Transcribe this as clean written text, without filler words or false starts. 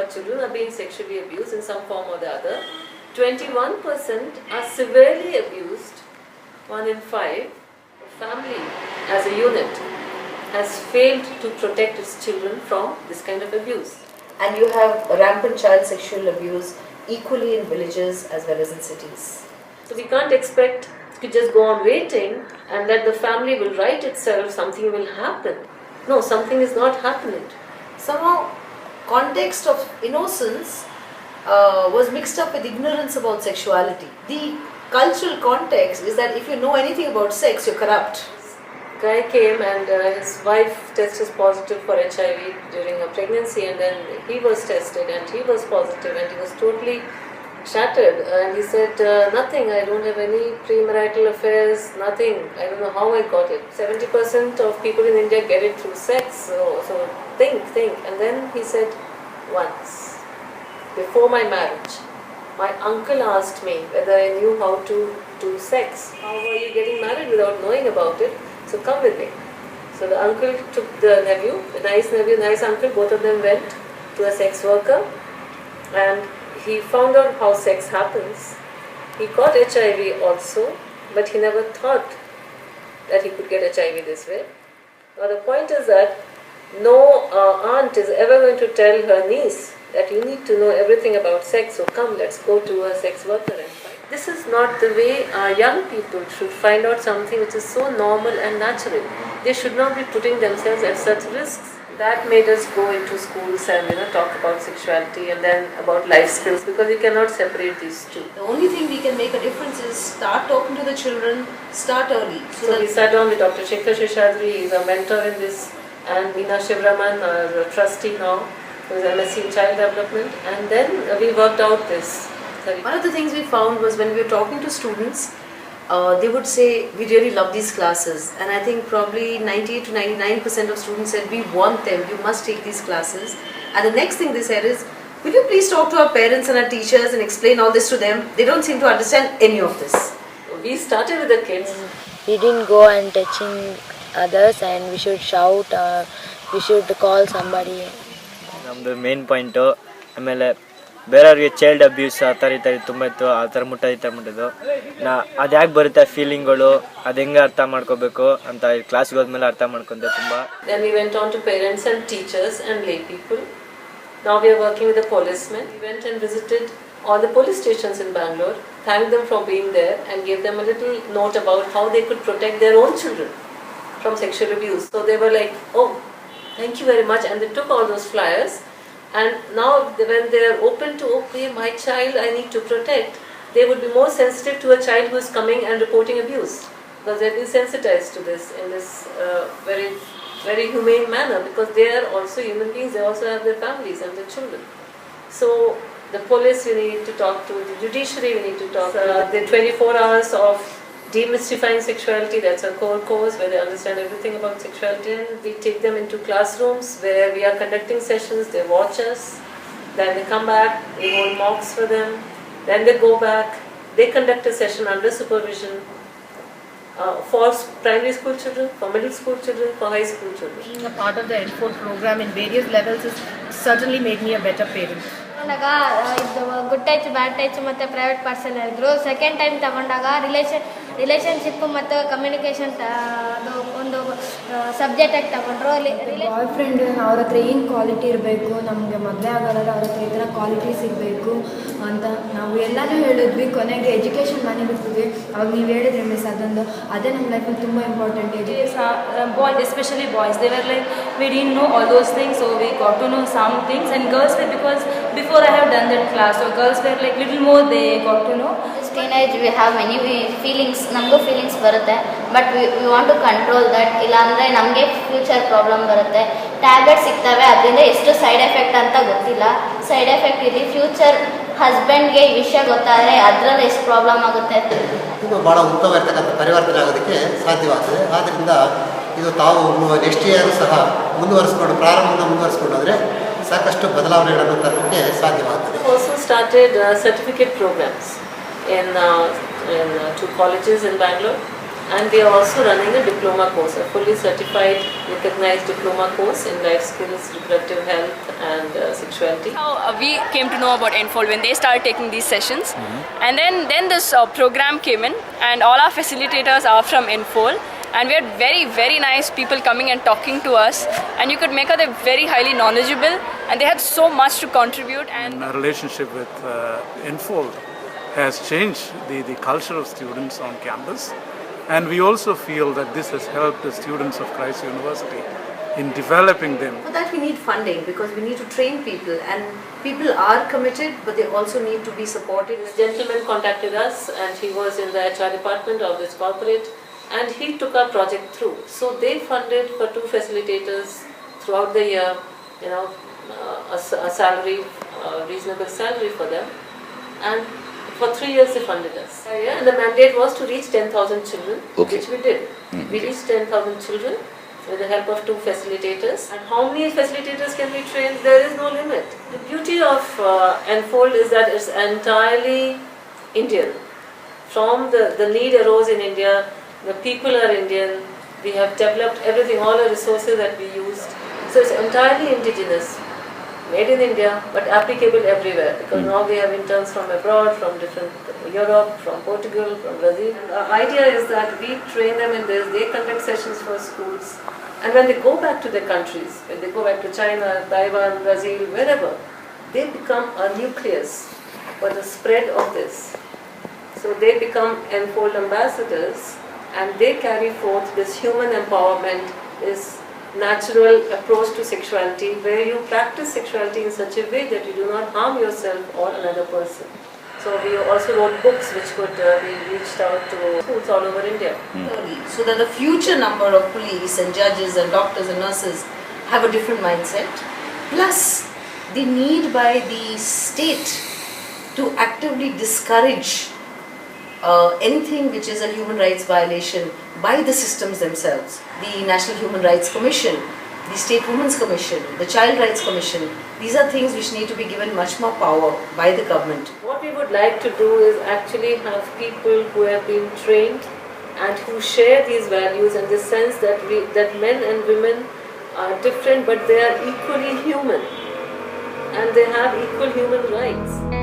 children are being sexually abused in some form or the other. 21% are severely abused. 1 in 5. The family as a unit has failed to protect its children from this kind of abuse. And you have rampant child sexual abuse equally in villages as well as in cities. So we can't expect to just go on waiting and that the family will right itself, something will happen. No, something is not happening. Somehow, context of innocence was mixed up with ignorance about sexuality. The cultural context is that if you know anything about sex, you're corrupt. Guy came and his wife tested positive for HIV during her pregnancy, and then he was tested and he was positive and he was totally shattered, and he said nothing, I don't have any premarital affairs, nothing, I don't know how I got it. 70% of people in India get it through sex, so think. And then he said, once before my marriage my uncle asked me whether I knew how to do sex. How are you getting married without knowing about it? So come with me. So the uncle took the nephew, nice uncle, both of them went to a sex worker and he found out how sex happens. He got HIV also, but he never thought that he could get HIV this way. Now the point is that no aunt is ever going to tell her niece that you need to know everything about sex, so come, let's go to a sex worker and find. This is not the way young people should find out something which is so normal and natural. They should not be putting themselves at such risks. That made us go into schools and talk about sexuality and then about life skills, because you cannot separate these two. The only thing we can make a difference is start talking to the children, start early. So we sat down with Dr. Shekhar Sheshadri, he's a mentor in this, and Meena Shivraman, our trustee now, who is MSc in Child Development, and then we worked out this. One of the things we found was when we were talking to students, they would say, we really love these classes, and I think probably 98 to 99% of students said, we want them, you must take these classes. And the next thing they said is, will you please talk to our parents and our teachers and explain all this to them? They don't seem to understand any of this. We started with the kids. We didn't go and touching others, and we should shout, we should call somebody. The main point, ಆಮೇಲೆ ಬೇರೆಯವ್ರಿಗೆ child abuse ಆ ಥರ ತುಂಬ ಇತ್ತು, ಆ ಥರ ಮುಟ್ಟೋದು ಅದು ಯಾಕೆ ಬರುತ್ತೆ ಫೀಲಿಂಗ್ಗಳು, ಅದು ಹೆಂಗೆ ಅರ್ಥ ಮಾಡ್ಕೋಬೇಕು ಅಂತ ಕ್ಲಾಸ್ಗೆ ಹೋದ್ಮೇಲೆ ಅರ್ಥ ಮಾಡ್ಕೊಂಡೆ ತುಂಬ. Then we went on to parents and teachers and lay people. Now we are working with the policemen. We went and visited all the police stations in Bangalore, thanked them for being there and gave them a little note about how they could protect their own children from sexual abuse. So they were like, oh, thank you very much, and they took all those flyers. And now when they are open to, okay, my child I need to protect, they would be more sensitive to a child who is coming and reporting abuse, because they have been sensitized to this in this very, very humane manner, because they are also human beings, they also have their families and their children. So the police we need to talk to, the judiciary we need to talk to, the 24 hours of demystifying sexuality, that's a core course where they understand everything about sexuality, and we take them into classrooms where we are conducting sessions, they watch us, then they come back, we hold mocks for them, then they go back, they conduct a session under supervision for primary school children, for middle school children, for high school children. Being a part of the Enfold program in various levels has certainly made me a better parent. ಇದು good touch ಬ್ಯಾಡ್ touch ಮತ್ತು private parts ಇದ್ರು. Second time ತಗೊಂಡಾಗ relationship ಮತ್ತು communication ಅದು ಒಂದು ಸಬ್ಜೆಕ್ಟಾಗಿ ತಗೊಂಡ್ರು. Boy friend ಅವ್ರ ಹತ್ರ ಏನು ಕ್ವಾಲಿಟಿ ಇರಬೇಕು, ನಮಗೆ ಮದುವೆ ಆಗೋದಾದ್ರೆ ಅವ್ರ ಹತ್ರ ಈ ಥರ ಕ್ವಾಲಿಟೀಸ್ ಇರಬೇಕು ಅಂತ ನಾವು ಎಲ್ಲನೂ ಹೇಳಿದ್ವಿ. ಕೊನೆಗೆ ಎಜುಕೇಷನ್ ಮನೆ ಬಿಡ್ತಿದ್ವಿ. ಅವಾಗ ನೀವು ಹೇಳಿದ್ರಿ ಮಿಸ್ ಅದೊಂದು, ಅದೇ ನಮ್ಮ ಲೈಫಲ್ಲಿ ತುಂಬ important. Boys, especially boys, they were like, we didn't know all those things, so we got to know some things. And girls were, because before I have done that class, so girls were like little more, they got to know. This teenage we have many feelings, ನಮಗೂ feelings ಬರುತ್ತೆ, but we want to control that. ಇಲ್ಲಾಂದರೆ ನಮಗೆ future problem ಬರುತ್ತೆ. Tablet ಸಿಗ್ತವೆ, ಅದರಿಂದ ಎಷ್ಟು side effect ಅಂತ ಗೊತ್ತಿಲ್ಲ. ಸೈಡ್ ಎಫೆಕ್ಟ್ ಇಲ್ಲಿ ಫ್ಯೂಚರ್ ಹಸ್ಬೆಂಡ್ಗೆ ಈ ವಿಷಯ ಗೊತ್ತಾದರೆ ಅದರಲ್ಲಿ ಎಷ್ಟು ಪ್ರಾಬ್ಲಮ್ ಆಗುತ್ತೆ. ಇದು ಭಾಳ ಉತ್ತಮವಾಗಿರ್ತಕ್ಕಂಥ ಪರಿವರ್ತನೆ ಆಗೋದಕ್ಕೆ ಸಾಧ್ಯವಾಗ್ತದೆ. ಆದ್ದರಿಂದ ಇದು ತಾವು ನೆಕ್ಸ್ಟ್ ಇಯರ್ ಸಹ ಪ್ರಾರಂಭದಿಂದ ಮುಂದುವರಿಸ್ಕೊಂಡಾದರೆ ಸಾಕಷ್ಟು ಬದಲಾವಣೆಗಳನ್ನು ತರಲಿಕ್ಕೆ ಸಾಧ್ಯವಾಗ್ತದೆ. Also started certificate programs in two colleges in Bangalore, And we are also running a diploma course, a fully certified, recognized diploma course in life skills, reproductive health and sexuality. How we came to know about Enfold when they started taking these sessions, and then this program came in, and all our facilitators are from Enfold, and we had very nice people coming and talking to us, and you could make out they're very highly knowledgeable, and they had so much to contribute. And our relationship with Enfold has changed the culture of students on campus. And we also feel that this has helped the students of Christ University in developing them. For that we need funding, because we need to train people, and people are committed, but they also need to be supported. This gentleman contacted us, and he was in the HR department of this corporate, and he took our project through. So they funded for 2 facilitators throughout the year, a salary, a reasonable salary for them, and for 3 years they funded us. And the mandate was to reach 10,000 children, which we did. We reached 10,000 children with the help of 2 facilitators. And how many facilitators can be trained? There is no limit. The beauty of Enfold is that it's entirely Indian. From the need arose in India, the people are Indian, we have developed everything, all the resources that we used. So it's entirely indigenous, made in India, but applicable everywhere, because now we have interns from abroad, from different Europe, from Portugal, from Brazil. And the idea is that we train them in this, they conduct sessions for schools, and when they go back to their countries, when they go back to China, Taiwan, Brazil, wherever, they become a nucleus for the spread of this. So they become Enfold ambassadors, and they carry forth this human empowerment, this natural approach to sexuality, where you practice sexuality in such a way that you do not harm yourself or another person. So we also wrote books which could be reached out to schools all over India. So that the future number of police and judges and doctors and nurses have a different mindset. Plus the need by the state to actively discourage anything which is a human rights violation by the systems themselves. The National Human Rights Commission, the State Women's Commission, the Child Rights Commission, these are things which need to be given much more power by the government. What we would like to do is actually have people who have been trained and who share these values, in the sense that that men and women are different, but they are equally human and they have equal human rights.